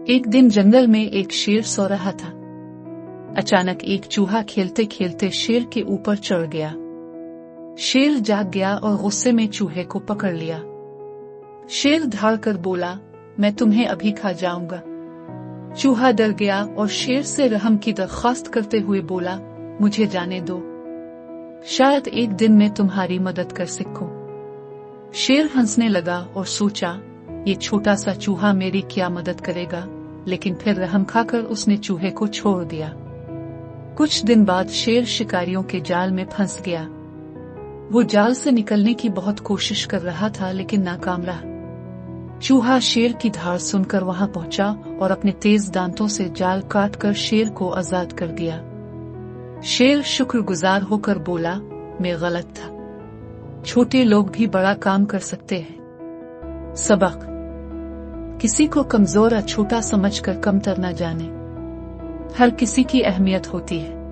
एक दिन जंगल में एक शेर सो रहा था। अचानक एक चूहा खेलते खेलते शेर के ऊपर चढ़ गया। शेर जाग गया और गुस्से में चूहे को पकड़ लिया। शेर धाड़ कर बोला, मैं तुम्हें अभी खा जाऊंगा। चूहा डर गया और शेर से रहम की दरख्वास्त करते हुए बोला, मुझे जाने दो, शायद एक दिन मैं तुम्हारी मदद कर सकूं। शेर हंसने लगा और सोचा, ये छोटा सा चूहा मेरी क्या मदद करेगा, लेकिन फिर रहम खाकर उसने चूहे को छोड़ दिया। कुछ दिन बाद शेर शिकारियों के जाल में फंस गया। वो जाल से निकलने की बहुत कोशिश कर रहा था लेकिन नाकाम रहा। चूहा शेर की धार सुनकर वहां पहुंचा और अपने तेज दांतों से जाल काटकर शेर को आजाद कर दिया। शेर शुक्रगुजार होकर बोला, मैं गलत था, छोटे लोग भी बड़ा काम कर सकते हैं। सबक: किसी को कमजोर या छोटा समझकर कमतर न जाने। हर किसी की अहमियत होती है।